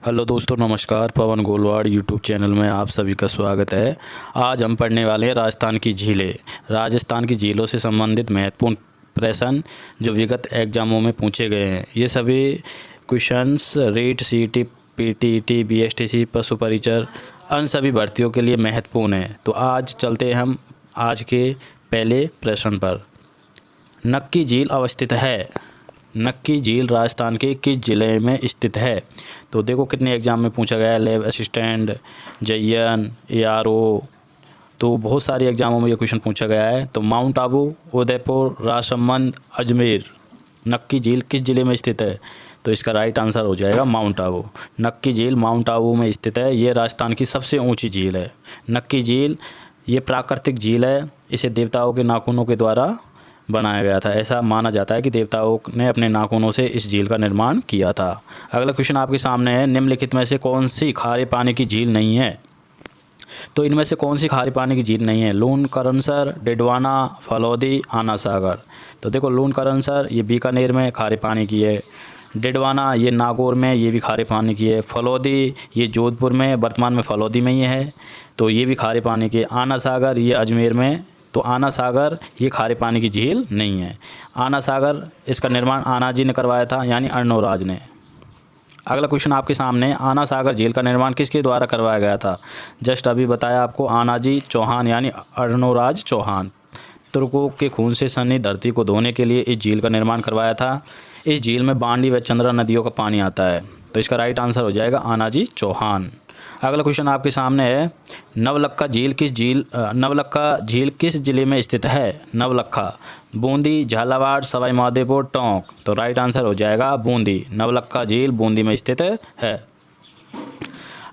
Hello दोस्तों, नमस्कार। पवन Golwad YouTube channel में आप सभी का स्वागत है। आज हम पढ़ने वाले हैं राजस्थान की झीलें। राजस्थान की झीलों से संबंधित महत्वपूर्ण प्रश्न जो विगत एग्जामों में पूछे गए हैं। ये सभी questions REET, CET, PTET, BSTC, पशु परिचर अन्य सभी भर्तियों के लिए महत्वपूर्ण है। तो आज चलते हैं हम आज के पहले प्रश्न पर। नक्की झील अवस्थित है। नक्की झील राजस्थान के किस जिले में स्थित है? तो देखो कितने एग्जाम में पूछा गया है। लैब असिस्टेंट, जयन, एआरओ, तो बहुत सारे एग्जामों में ये क्वेश्चन पूछा गया है। तो माउंट आबू, उदयपुर, राजसमंद, अजमेर, नक्की झील किस जिले में स्थित है? तो इसका राइट आंसर हो जाएगा माउंट आबू। नक्की झील माउंट आबू में स्थित है। ये राजस्थान की सबसे ऊंची झील है। नक्की झील ये प्राकृतिक झील है। इसे देवताओं के नाखूनों के द्वारा बनाया गया था। ऐसा माना जाता है कि देवताओं ने अपने नाखूनों से इस झील का निर्माण किया था। अगला क्वेश्चन आपके सामने है, निम्नलिखित में से कौन सी खारे पानी की झील नहीं है? तो इनमें से कौन सी खारे पानी की झील नहीं है? लूणकरणसर, डिडवाना, फलौदी, आना सागर। तो देखो लूणकरणसर ये बीकानेर में खारे पानी की है। डिडवाना ये नागौर में, ये भी खारे पानी की है। फलौदी ये जोधपुर में, वर्तमान में फलौदी में ही है, तो ये भी खारे पानी की है। आना सागर ये अजमेर में, तो आना सागर ये खारे पानी की झील नहीं है। आना सागर इसका निर्माण आना जी ने करवाया था, यानी अर्णोराज ने। अगला क्वेश्चन आपके सामने, आना सागर झील का निर्माण किसके द्वारा करवाया गया था? जस्ट अभी बताया आपको, आनाजी चौहान यानी अर्णोराज चौहान। तुर्कों के खून से सनी धरती को धोने के लिए इस झील का निर्माण करवाया था। इस झील में बांडी व चंद्रा नदियों का पानी आता है, तो इसका राइट आंसर हो जाएगा आनाजी चौहान। अगला क्वेश्चन आपके सामने है, नवलखा झील किस जिले में स्थित है? नवलखा बूंदी, झालावाड़, सवाई माधोपुर, टोंक। तो राइट आंसर हो जाएगा बूंदी। नवलखा झील बूंदी में स्थित है।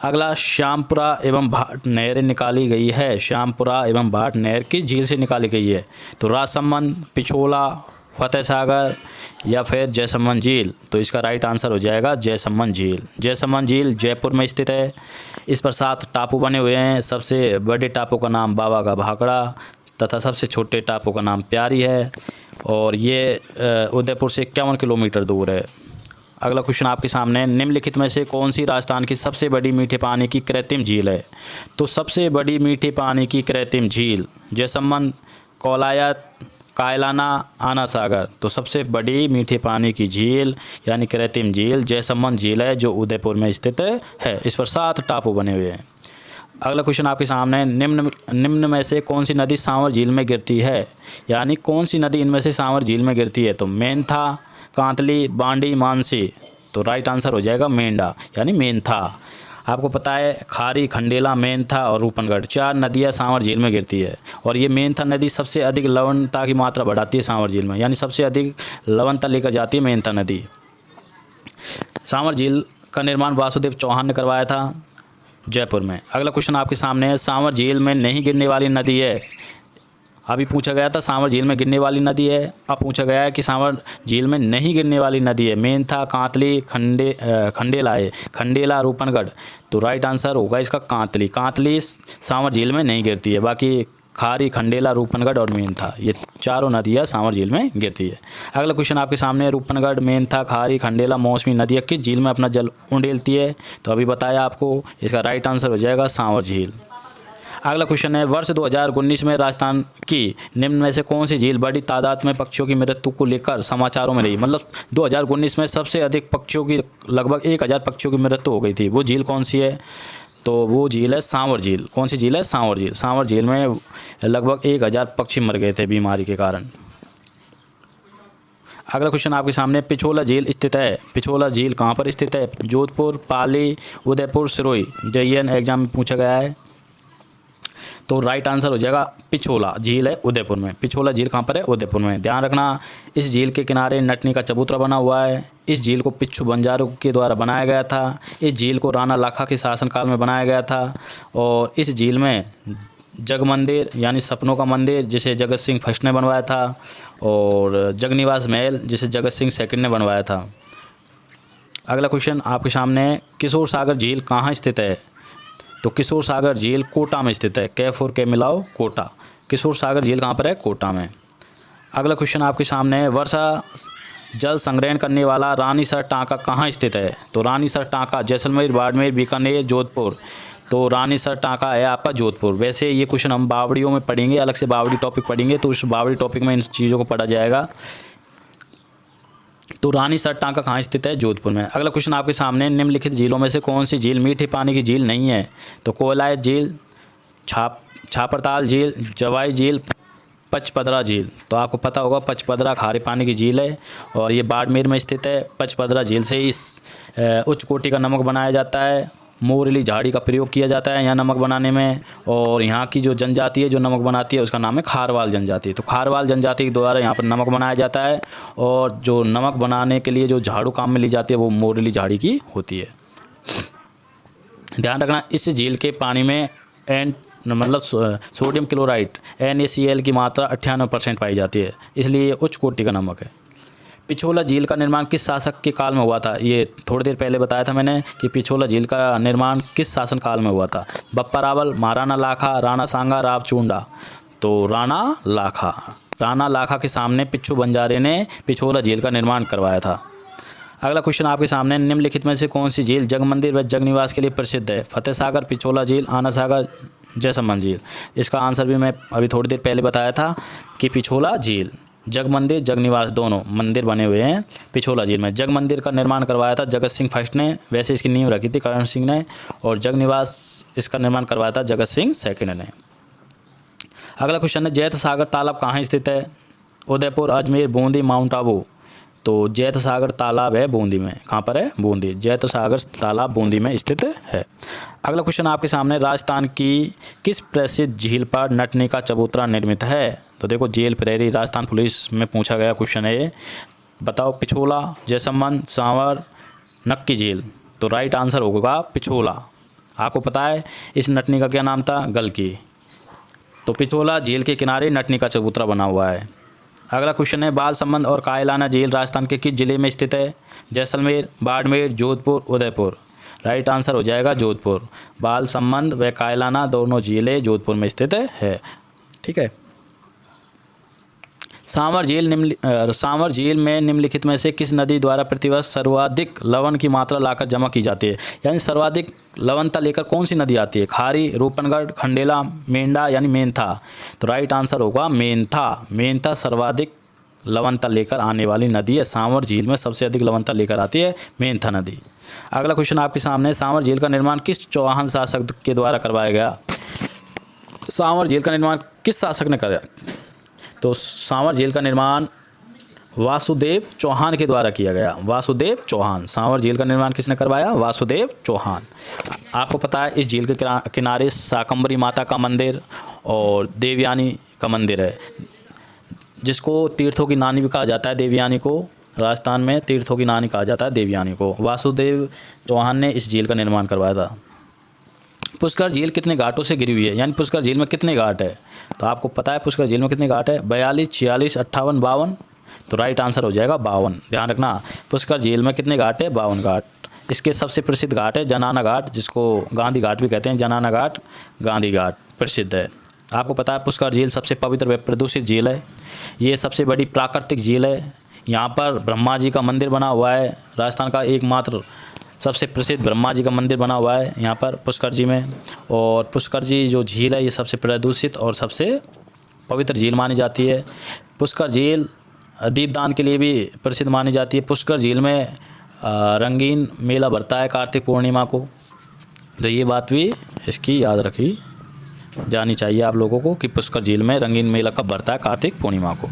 अगला, श्यामपुरा एवं भाट नहरें निकाली गई है। श्यामपुरा एवं भाट नहर किस झील से निकाली गई है? तो राजसमंद, पिछोला, फतेह सागर या फिर जयसमंद झील। तो इसका राइट आंसर हो जाएगा जयसमंद झील। जयसमंद झील जयपुर में स्थित है। इस पर 7 टापू बने हुए हैं। सबसे बड़े टापू का नाम बाबा का भाखड़ा तथा सबसे छोटे टापू का नाम प्यारी है, और ये उदयपुर से 51 किलोमीटर दूर है। अगला क्वेश्चन आपके सामने, निम्नलिखित में से कौन सी राजस्थान की सबसे बड़ी मीठे पानी की कृत्रिम झील है? तो सबसे बड़ी मीठे पानी की कृत्रिम झील जयसमंद, कौलायत, कायलाना, आना सागर। तो सबसे बड़ी मीठे पानी की झील यानी कृत्रिम झील जयसमंद झील है, जो उदयपुर में स्थित है। इस पर 7 टापू बने हुए हैं। अगला क्वेश्चन आपके सामने, निम्न में से कौन सी नदी सांवर झील में गिरती है? यानी कौन सी नदी इनमें से सांवर झील में गिरती है? तो मेंथा, कांतली, बांडी, मानसी। तो राइट आंसर हो जाएगा मेंढा यानी मेंथा। आपको पता है खारी, खंडेला, मेंथा और रूपनगढ़ 4 नदियाँ सांवर झील में गिरती है, और ये मेंथा नदी सबसे अधिक लवणता की मात्रा बढ़ाती है सांवर झील में, यानी सबसे अधिक लवणता लेकर जाती है मेंथा नदी। सांवर झील का निर्माण वासुदेव चौहान ने करवाया था जयपुर में। अगला क्वेश्चन आपके सामने है, सांवर झील में नहीं गिरने वाली नदी है। अभी पूछा गया था सांवर झील में गिरने वाली नदी है, अब पूछा गया है कि सांवर झील में नहीं गिरने वाली नदी है। मेंथा, कांतली, खंडेला है। खंडेला, रूपनगढ़। तो राइट आंसर होगा इसका कांतली। कांतली सांवर झील में नहीं गिरती है, बाकी खारी, खंडेला, रूपनगढ़ और मेंथा ये चारों नदियाँ सांवर झील में गिरती है। अगला क्वेश्चन आपके सामने, रूपनगढ़, मेंथा, खारी, खंडेला, मौसमी नदियाँ किस झील में अपना जल उंडेलती है? तो अभी बताया आपको, इसका राइट आंसर हो जाएगा सांवर झील। अगला क्वेश्चन है, वर्ष 2019 में राजस्थान की निम्न में से कौन सी झील बड़ी तादाद में पक्षियों की मृत्यु को लेकर समाचारों में रही? मतलब 2019 में सबसे अधिक पक्षियों की, लगभग 1000 पक्षियों की मृत्यु हो गई थी। वो झील कौन सी है? तो वो झील है सांवर झील। कौन सी झील है? सांवर झील। सांवर झील में लगभग 1000 पक्षी मर गए थे बीमारी के कारण। अगला क्वेश्चन आपके सामने, पिछोला झील स्थित है। पिछोला झील कहाँ पर स्थित है? जोधपुर, पाली, उदयपुर, सिरोही। जयन एग्जाम में पूछा गया है, तो राइट आंसर हो जाएगा पिछोला झील है उदयपुर में। पिछोला झील कहाँ पर है? उदयपुर में। ध्यान रखना, इस झील के किनारे नटनी का चबूतरा बना हुआ है। इस झील को पिच्छू बंजारों के द्वारा बनाया गया था। इस झील को राणा लाखा के शासनकाल में बनाया गया था, और इस झील में जग मंदिर यानी सपनों का मंदिर जिसे जगत सिंह फर्स्ट ने बनवाया था, और जगनिवास महल जिसे जगत सिंह सेकंड ने बनवाया था। अगला क्वेश्चन आपके सामने, किशोर सागर झील कहाँ स्थित है? तो किशोर सागर झील कोटा में स्थित है। कैफ और के मिलाओ कोटा। किशोर सागर झील कहाँ पर है? कोटा में। अगला क्वेश्चन आपके सामने है, वर्षा जल संग्रहण करने वाला रानीसर टाँका कहाँ स्थित है? तो रानीसर टाँका जैसलमेर, बाड़मेर, बीकानेर, जोधपुर। तो रानीसर टाँका है आपका जोधपुर। वैसे ये क्वेश्चन हम बावड़ियों में पढ़ेंगे, अलग से बावड़ी टॉपिक पढ़ेंगे, तो उस बावड़ी टॉपिक में इन चीज़ों को पढ़ा जाएगा। तो रानीसर टाँका कहाँ स्थित है? जोधपुर में। अगला क्वेश्चन आपके सामने, निम्नलिखित झीलों में से कौन सी झील मीठे पानी की झील नहीं है? तो कोयलायत झील, छापरताल झील, जवाई झील, पचपदरा झील। तो आपको पता होगा पचपदरा खारे पानी की झील है और ये बाड़मेर में स्थित है। पचपदरा झील से इस उच्च कोटि का नमक बनाया जाता है। मोरली झाड़ी का प्रयोग किया जाता है यहाँ नमक बनाने में। और यहाँ की जो जनजाति है जो नमक बनाती है उसका नाम है खारवाल जनजाति। तो खारवाल जनजाति के द्वारा यहाँ पर नमक बनाया जाता है और जो नमक बनाने के लिए जो झाड़ू काम में ली जाती है वो मोरली झाड़ी की होती है। ध्यान रखना, इस झील के पानी में सोडियम क्लोराइड NaCl की मात्रा 98% पाई जाती है, इसलिए ये उच्च कोटि का नमक है। पिछोला झील का निर्माण किस शासक के काल में हुआ था? ये थोड़ी देर पहले बताया था मैंने कि पिछोला झील का निर्माण किस शासन काल में हुआ था। बप्पा रावल, महाराणा लाखा, राणा सांगा, रावचूंडा। तो राणा लाखा के सामने पिच्छू बंजारे ने पिछोला झील का निर्माण करवाया था। अगला क्वेश्चन आपके सामने, निम्नलिखित में से कौन सी झील जगमंदिर व जगनिवास के लिए प्रसिद्ध है? फतेह सागर, पिछोला झील, आना सागर, जयसमंद झील। इसका आंसर भी मैं अभी थोड़ी देर पहले बताया था कि पिछोला झील। जगमंदिर, जगनिवास दोनों मंदिर बने हुए हैं पिछोला झील में। जगमंदिर का निर्माण करवाया था जगत सिंह फर्स्ट ने, वैसे इसकी नींव रखी थी करण सिंह ने। और जगनिवास इसका निर्माण करवाया था जगत सिंह सेकंड ने। अगला क्वेश्चन है, जैत सागर तालाब कहाँ स्थित है? उदयपुर, अजमेर, बूंदी, माउंट आबू। तो जैत सागर तालाब है बूंदी में। कहाँ पर है? बूंदी। जैत सागर तालाब बूंदी में स्थित है। अगला क्वेश्चन आपके सामने, राजस्थान की किस प्रसिद्ध झील पर नटनी का चबूतरा निर्मित है? तो देखो, जेल प्रेरी राजस्थान पुलिस में पूछा गया क्वेश्चन है ये। बताओ, पिछोला, जयसमंद, सांवर, नक्की झील। तो राइट आंसर होगा पिछोला। आपको पता है इस नटनी का क्या नाम था? गलकी। तो पिछोला झील के किनारे नटनी का चबूतरा बना हुआ है। अगला क्वेश्चन है, बालसमंद और कायलाना झील राजस्थान के किस जिले में स्थित है? जैसलमेर, बाड़मेर, जोधपुर, उदयपुर। राइट आंसर हो जाएगा जोधपुर। बालसमंद व कायलाना दोनों झीलें जोधपुर में स्थित है। ठीक है। सांवर झील में निम्नलिखित में से किस नदी द्वारा प्रतिवर्ष सर्वाधिक लवण की मात्रा लाकर जमा की जाती है? यानी सर्वाधिक लवणता लेकर कौन सी नदी आती है? खारी, रूपनगढ़, खंडेला, मेंढा यानी मेंथा। तो राइट आंसर होगा मेंथा। मेंथा सर्वाधिक लवणता लेकर आने वाली नदी है। सांवर झील में सबसे अधिक लवणता लेकर आती है मेंथा नदी। अगला क्वेश्चन आपके सामने, सांवर झील का निर्माण किस चौहान शासक के द्वारा करवाया गया? सांवर झील का निर्माण किस शासक ने कराया? तो सांवर झील का निर्माण वासुदेव चौहान के द्वारा किया गया। वासुदेव चौहान। सांवर झील का निर्माण किसने करवाया? वासुदेव चौहान। आपको पता है इस झील के किनारे शाकंभरी माता का मंदिर और देवयानी का मंदिर है, जिसको तीर्थों की नानी भी कहा जाता है। देवयानी को राजस्थान में तीर्थों की नानी कहा जाता है देवयानी को। वासुदेव चौहान ने इस झील का निर्माण करवाया था। पुष्कर झील कितने घाटों से घिरी हुई है? यानी पुष्कर झील में कितने घाट है? तो आपको पता है पुष्कर झील में कितने घाट है? 42, 46, 58, 52। तो राइट आंसर हो जाएगा 52। ध्यान रखना, पुष्कर झील में कितने घाट है? 52 घाट। इसके सबसे प्रसिद्ध घाट है जनाना घाट, जिसको गांधी घाट भी कहते हैं। जनाना घाट, गांधी घाट प्रसिद्ध है। आपको पता है पुष्कर झील सबसे पवित्र व प्रदूषित झील है। ये सबसे बड़ी प्राकृतिक झील है। यहाँ पर ब्रह्मा जी का मंदिर बना हुआ है। राजस्थान का एकमात्र सबसे प्रसिद्ध ब्रह्मा जी का मंदिर बना हुआ है यहाँ पर पुष्कर जी में। और पुष्कर जी जो झील है ये सबसे प्रदूषित और सबसे पवित्र झील मानी जाती है। पुष्कर झील दीपदान के लिए भी प्रसिद्ध मानी जाती है। पुष्कर झील में रंगीन मेला भरता है कार्तिक पूर्णिमा को। तो ये बात भी इसकी याद रखी जानी चाहिए आप लोगों को कि पुष्कर झील में रंगीन मेला कब भरता है? कार्तिक पूर्णिमा को।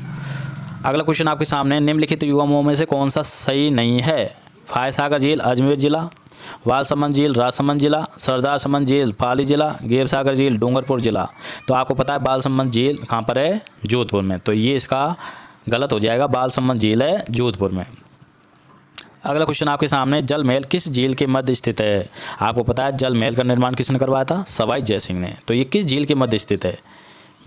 अगला क्वेश्चन आपके सामने, निम्नलिखित युग्मों में से कौन सा सही नहीं है? फाय सागर झील अजमेर जिला, वालसमंद झील राजसमंद जिला, सरदार समंद झील पाली जिला, गेव सागर झील डूंगरपुर जिला। तो आपको पता है बालसमंद झील कहाँ पर है? जोधपुर में। तो ये इसका गलत हो जाएगा, बालसमंद झील है जोधपुर में। अगला क्वेश्चन आपके सामने, जल महल किस झील के मध्य स्थित है? आपको पता है जल महल का निर्माण किसने करवाया था? सवाई जयसिंह ने। तो ये किस झील के मध्य स्थित है?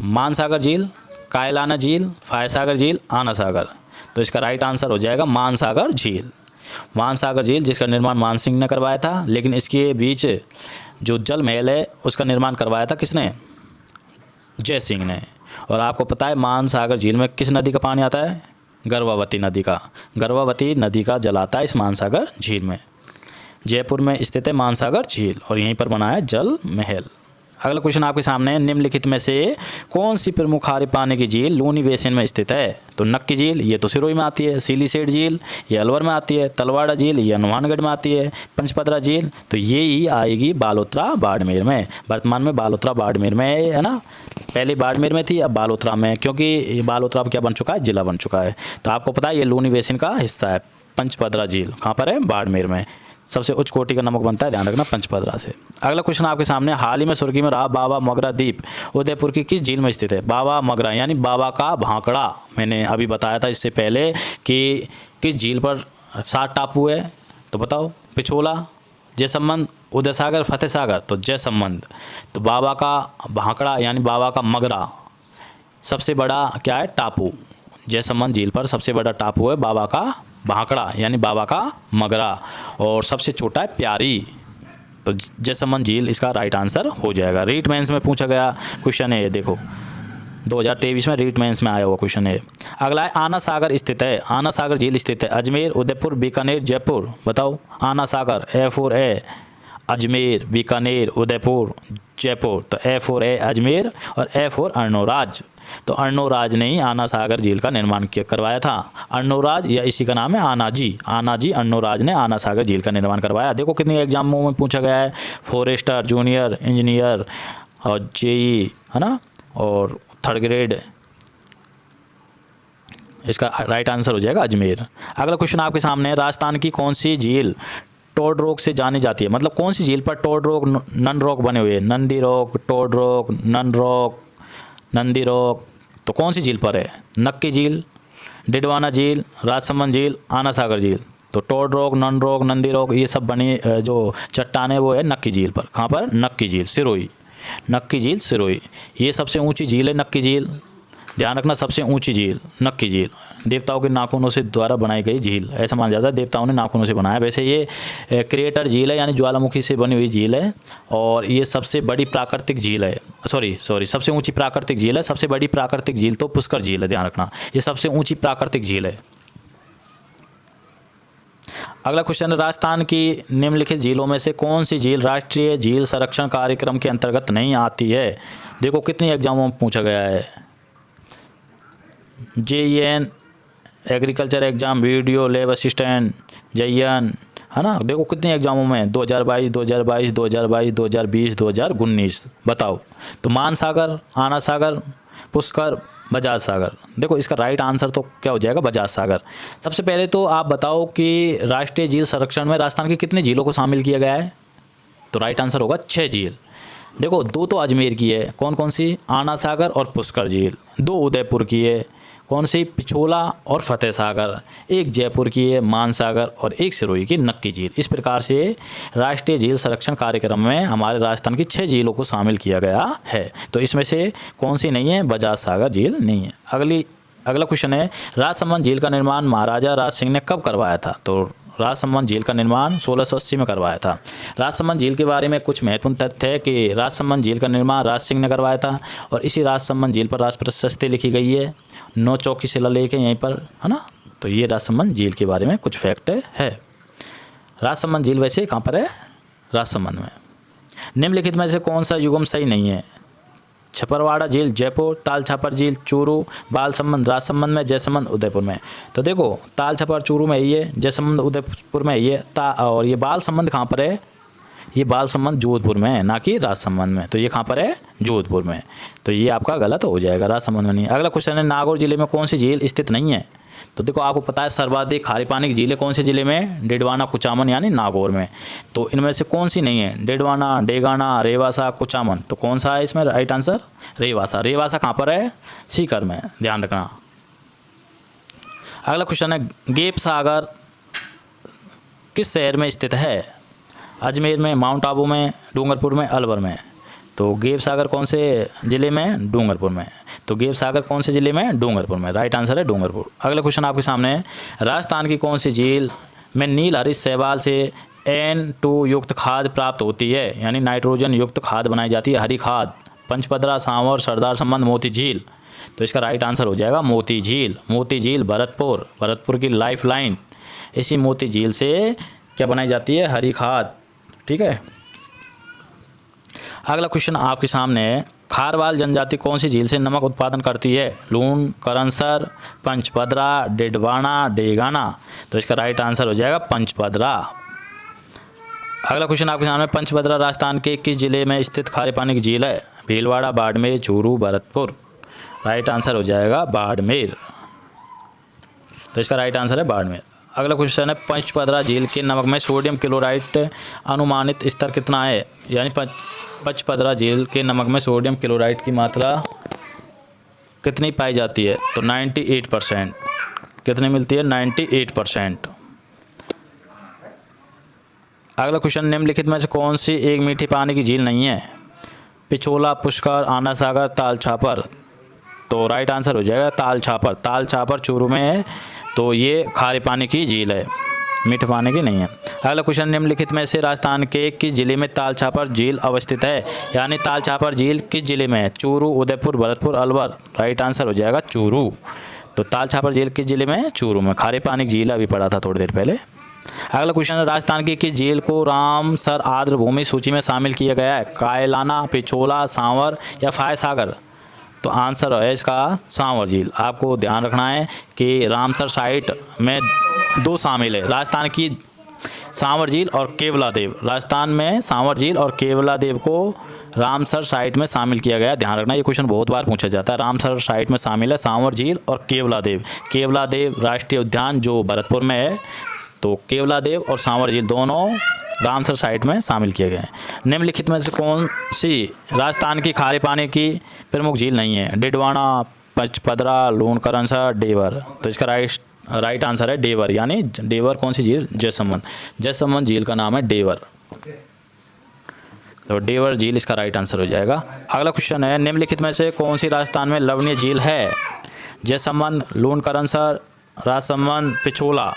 मानसागर झील, कायलाना झील, फायसागर झील, आना सागर। तो इसका राइट आंसर हो जाएगा मानसागर झील। मानसागर झील जिसका निर्माण मान सिंह ने करवाया था, लेकिन इसके बीच जो जल महल है उसका निर्माण करवाया था किसने? जय सिंह ने। और आपको पता है मानसागर झील में किस नदी का पानी आता है? गर्भावती नदी का। गर्भावती नदी का जल आता है इस मानसागर झील में। जयपुर में स्थित है मानसागर झील और यहीं पर बना है जल महल। अगला क्वेश्चन आपके सामने है, निम्नलिखित में से कौन सी प्रमुख खारे पानी की झील लूनी बेसिन में स्थित है? तो नक्की झील, ये तो सिरोही में आती है। सिलीसेट झील, ये अलवर में आती है। तलवाड़ा झील, ये हनुमानगढ़ में आती है। पंचपदरा झील, तो ये ही आएगी बालोतरा बाड़मेर में। वर्तमान में बालोतरा बाड़मेर में है ना, पहले बाड़मेर में थी, अब बालोतरा में, क्योंकि ये बालोतरा क्या बन चुका है, जिला बन चुका है। तो आपको पता है ये लूनी बेसिन का हिस्सा है। पंचपदरा झील कहाँ पर है? बाड़मेर में। सबसे उच्च कोटि का नमक बनता है, ध्यान रखना, पंचपदरा से। अगला क्वेश्चन आपके सामने, हाल ही में सुर्खी में रहा बाबा मगरा द्वीप उदयपुर की किस झील में स्थित है? बाबा मगरा यानी बाबा का भांकड़ा, मैंने अभी बताया था इससे पहले कि किस झील पर 7 टापू है, तो बताओ। पिछोला, जयसंबंध, उदय सागर, फतेह सागर, तो जयसंबंध। तो बाबा का भांकड़ा यानी बाबा का मगरा सबसे बड़ा क्या है? टापू। जयसंबंध झील पर सबसे बड़ा टापू है बाबा का भांकड़ा यानी बाबा का मगरा, और सबसे छोटा है प्यारी। तो जयसंबंध झील इसका राइट आंसर हो जाएगा। रीट मेंस में पूछा गया क्वेश्चन है ये, देखो 2023 में रीट मेंस में आया हुआ क्वेश्चन है। अगला है, आना सागर स्थित है। आना सागर झील स्थित है अजमेर, उदयपुर, बीकानेर, जयपुर। बताओ। Ana Sagar, A for A Ajmer, Bikaner, Udaipur, Jaipur. तो ए फॉर ए अजमेर और ए फॉर अर्णोराज। तो अर्णोराज ने ही आना सागर झील का निर्माण करवाया था। अर्णोराज या इसी का नाम है आनाजी। आनाजी अर्णोराज ने आना सागर झील का निर्माण करवाया। देखो कितनी एग्जामों में पूछा गया है, फॉरेस्टर, जूनियर इंजीनियर और जेई, है ना, और 3rd ग्रेड। इसका राइट आंसर हो जाएगा अजमेर। अगला क्वेश्चन आपके सामने है, राजस्थान की कौन सी झील टोड रॉक से जानी जाती है? मतलब कौन सी झील पर टोड रॉक, नन रॉक बने हुए हैं? Nandi rock, toad rock, nun rock, Nandi rock. तो कौन सी झील पर है? नक्की झील, डिडवाना झील, राजसमंद झील, आना सागर झील। तो toad rock, nun rock, Nandi rock, ये सब बनी जो चट्टान है वो है नक्की झील पर। कहाँ पर? नक्की झील, सिरोही। नक्की झील, सिरोही। ये सबसे ऊंची झील है नक्की झील, ध्यान रखना, सबसे ऊंची झील नक्की झील। देवताओं के नाखूनों से द्वारा बनाई गई झील, ऐसा माना जाता है, देवताओं ने नाखूनों से बनाया। वैसे ये क्रिएटर झील है यानी ज्वालामुखी से बनी हुई झील है, और ये सबसे बड़ी प्राकृतिक झील है। सॉरी सबसे ऊंची प्राकृतिक झील है। सबसे बड़ी प्राकृतिक झील तो पुष्कर झील है, ध्यान रखना, ये सबसे ऊंची प्राकृतिक झील है। अगला क्वेश्चन है, राजस्थान की निम्नलिखित झीलों में से कौन सी झील राष्ट्रीय झील संरक्षण कार्यक्रम के अंतर्गत नहीं आती है? देखो कितनी एग्जामों में पूछा गया है। JEN agriculture exam, video lab assistant, JEN, है ना। देखो कितने एग्जामों में 2022, 2022, 2022, 2020, 2019। बताओ। तो मानसागर, आना सागर, पुष्कर, बजाज सागर। देखो इसका राइट आंसर तो क्या हो जाएगा? बजाज सागर। सबसे पहले तो आप बताओ कि राष्ट्रीय झील संरक्षण में राजस्थान की कितने झीलों को शामिल किया गया है? तो राइट आंसर होगा 6 झील। देखो 2 तो अजमेर की है, कौन कौन सी? आना सागर और पुष्कर झील। 2 उदयपुर की है, कौन सी? पिछोला और फतेह सागर। 1 जयपुर की है, मानसागर, और 1 सिरोही की नक्की झील। इस प्रकार से राष्ट्रीय झील संरक्षण कार्यक्रम में हमारे राजस्थान की 6 झीलों को शामिल किया गया है। तो इसमें से कौन सी नहीं है? बजाज सागर झील नहीं है। अगला क्वेश्चन है, राजसमंद झील का निर्माण महाराजा राज सिंह ने कब करवाया था? तो राजसमंद झील का निर्माण 1680 में करवाया था। राजसमंद झील के बारे में कुछ महत्वपूर्ण तथ्य है कि राजसमंद झील का निर्माण राज सिंह ने करवाया था, और इसी राजसमंद झील पर राज प्रशस्ति लिखी गई है। 9 चौकी शिलालेख है यहीं पर, है ना। तो ये राजसमंद झील के बारे में कुछ फैक्ट है। राजसमंद झील वैसे कहाँ पर है? राजसमंद में। निम्नलिखित में से कौन सा युग्म सही नहीं है? छपरवाड़ा झील जयपुर, ताल छापर झील चूरू, बालसमंद राजसमंद में, जयसमंद उदयपुर में। तो देखो ताल छापर चूरू में ये, जयसमंद उदयपुर में ये, और ये बालसमंद कहाँ पर है? ये बालसमंद जोधपुर में है, ना कि राजसमंद में। तो ये कहाँ पर है? जोधपुर में। तो ये आपका गलत हो जाएगा, राजसमंद में नहीं। अगला क्वेश्चन है, नागौर जिले में कौन सी झील स्थित नहीं है? तो देखो आपको पता है सर्वाधिक खारे पानी की झीलें कौन सी जिले में? डिडवाना, कुचामन यानी नागौर में। तो इनमें से कौन सी नहीं है? डिडवाना, डेगाना, रेवासा, कुचामन। तो कौन सा है इसमें राइट आंसर? रेवासा। रेवासा कहाँ पर है? सीकर में, ध्यान रखना। अगला क्वेश्चन है, गेप सागर किस शहर में स्थित है? अजमेर में, माउंट आबू में, डूंगरपुर में, अलवर में। तो गेप सागर कौन से ज़िले में? डूंगरपुर में। तो गेप सागर कौन से ज़िले में? डूंगरपुर में। राइट आंसर है डूंगरपुर। अगला क्वेश्चन आपके सामने है, राजस्थान की कौन सी झील में नील हरित शैवाल से N2 युक्त खाद प्राप्त होती है, यानी नाइट्रोजन युक्त खाद बनाई जाती है, हरी खाद? पंचपदरा, सांवर, सरदार संबंध, मोती झील। तो इसका राइट आंसर हो जाएगा मोती झील। मोती झील भरतपुर, भरतपुर की लाइफ लाइन। इसी मोती झील से क्या बनाई जाती है? हरी खाद। ठीक है। अगला क्वेश्चन आपके सामने है, खारवाल जनजाति कौन सी झील से नमक उत्पादन करती है? लून, करनसर, पंचपदरा, डेडवाना, डेगाना। तो इसका राइट आंसर हो जाएगा पंचपदरा। अगला क्वेश्चन आपके सामने, पंचपदरा राजस्थान के किस जिले में स्थित खारे पानी की झील है? भीलवाड़ा, बाड़मेर, चूरू, भरतपुर। राइट आंसर हो जाएगा बाड़मेर। तो इसका राइट आंसर है बाड़मेर। अगला क्वेश्चन है, पंचपदरा झील के नमक में सोडियम क्लोराइड अनुमानित स्तर कितना है? यानी पंचपदरा झील के नमक में सोडियम क्लोराइड की मात्रा कितनी पाई जाती है? तो 98%। कितनी मिलती है? 98%। अगला क्वेश्चन, निम्नलिखित में से कौन सी एक मीठे पानी की झील नहीं है? पिछोला, पुष्कर, आना सागर, ताल छापर। तो राइट आंसर हो जाएगा ताल छापर। ताल छापर चूरू में है, तो ये खारे पानी की झील है, मीठे पानी की नहीं है। अगला क्वेश्चन, निम्नलिखित में से राजस्थान के किस जिले में ताल छापर झील अवस्थित है? यानी ताल छापर झील किस जिले में है? चूरू, उदयपुर, भरतपुर, अलवर। राइट आंसर हो जाएगा चूरू। तो ताल छापर झील किस जिले में है? चूरू में। खारे पानी की झील अभी पढ़ा था थोड़ी देर पहले। अगला क्वेश्चन है, राजस्थान की किस झील को रामसर आर्द्र भूमि सूची में शामिल किया गया है? कायलाना, पिछोला, सांवर या फाय सागर। तो आंसर है इसका सांवर झील। आपको ध्यान रखना है कि रामसर साइट में दो शामिल है, राजस्थान की सांवर झील और केवलादेव। राजस्थान में सांवर झील और केवलादेव को रामसर साइट में शामिल किया गया। ध्यान रखना, ये क्वेश्चन बहुत बार पूछा जाता है। रामसर साइट में शामिल है सांवर झील और केवलादेव। केवलादेव राष्ट्रीय उद्यान जो भरतपुर में है, तो केवलादेव और सांवर झील दोनों रामसर साइट में शामिल किए गए हैं। निम्नलिखित में से कौन सी राजस्थान की खारे पानी की प्रमुख झील नहीं है? डिडवाना, पंचपदरा, लूण, करनसर, डेवर। तो इसका राइट आंसर है डेवर। यानी डेवर कौन सी झील? जयसमंद। जयसमंद झील का नाम है डेवर। तो डेवर झील इसका राइट आंसर हो जाएगा। अगला क्वेश्चन है, निम्नलिखित में से कौन सी राजस्थान में लवणीय झील है? जयसमंद, लूण, करनसर, राजसमंद, पिछोला।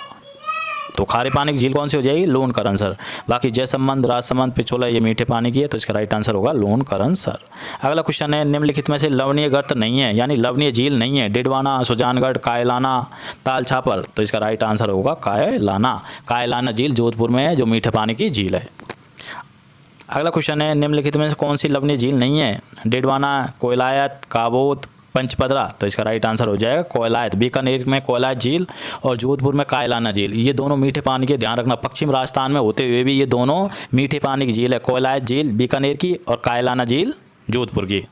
तो खारे पानी की झील कौन सी हो जाएगी? लूण, करनसर। बाकी जयसमंद, राजसमंद, पिछोला ये मीठे पानी की है, तो इसका राइट आंसर होगा लूण, करनसर। अगला क्वेश्चन है, निम्नलिखित में से लवणीय गर्त नहीं है, यानी लवणीय झील नहीं है? डिडवाना, सुजानगढ़, कायलाना, ताल छापर। तो इसका राइट आंसर होगा कायलाना। कायलाना झील जोधपुर में है, जो मीठे पानी की झील है। अगला क्वेश्चन है, निम्नलिखित में से कौन सी लवणीय झील नहीं है? डिडवाना, कोयलायत, काबोत, पंचपदरा। तो इसका राइट आंसर हो जाएगा कोयलायत। बीकानेर में कोयलायत झील और जोधपुर में कायलाना झील, ये दोनों मीठे पानी के। ध्यान रखना, पश्चिम राजस्थान में होते हुए भी ये दोनों मीठे पानी की झील है। कोयलायत झील बीकानेर की और कायलाना झील जोधपुर की।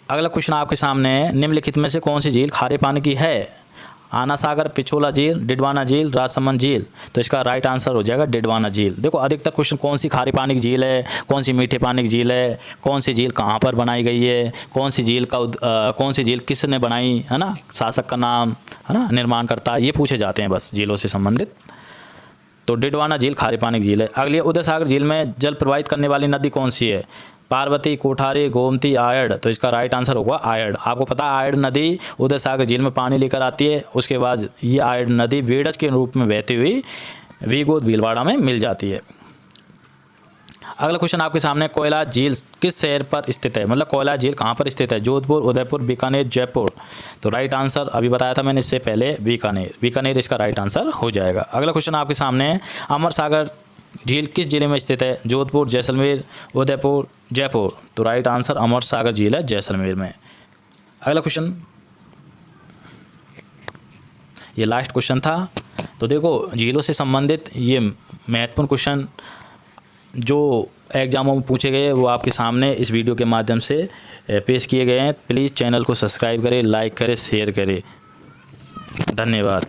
अगला क्वेश्चन आपके सामने है, निम्नलिखित में से कौन सी झील खारे पानी की है? आना सागर, पिछोला झील, डिडवाना झील, राजसमंद झील। तो इसका राइट आंसर हो जाएगा डिडवाना झील। देखो, अधिकतर क्वेश्चन कौन सी खारे पानी की झील है, कौन सी मीठे पानी की झील है, कौन सी झील कहाँ पर बनाई गई है, कौन सी झील किसने बनाई, है ना, शासक का नाम, है ना, निर्माण करता, ये पूछे जाते हैं बस झीलों से संबंधित। तो डिडवाना झील खारे पानी की झील है। अगली, उदय सागर झील में जल प्रवाहित करने वाली नदी कौन सी है? पार्वती, कोठारी, गोमती, आयड़। तो इसका राइट आंसर होगा आयड़। आपको पता है आयड़ नदी उदय सागर झील में पानी लेकर आती है, उसके बाद ये आयड़ नदी वेड़ज के रूप में बहती हुई वीगोद भीलवाड़ा में मिल जाती है। अगला क्वेश्चन आपके सामने, कोयला झील किस शहर पर स्थित है? मतलब कोयला झील कहाँ पर स्थित है? जोधपुर, उदयपुर, बीकानेर, जयपुर। तो राइट आंसर अभी बताया था मैंने इससे पहले, बीकानेर। बीकानेर इसका राइट आंसर हो जाएगा। अगला क्वेश्चन आपके सामने, अमर सागर झील किस जिले में स्थित है? जोधपुर, जैसलमेर, उदयपुर, जयपुर। तो राइट आंसर अमर सागर झील है जैसलमेर में। अगला क्वेश्चन, ये लास्ट क्वेश्चन था। तो देखो, झीलों से संबंधित ये महत्वपूर्ण क्वेश्चन जो एग्जामों में पूछे गए वो आपके सामने इस वीडियो के माध्यम से पेश किए गए हैं। प्लीज़ चैनल को सब्सक्राइब करें, लाइक करें, शेयर करें। धन्यवाद।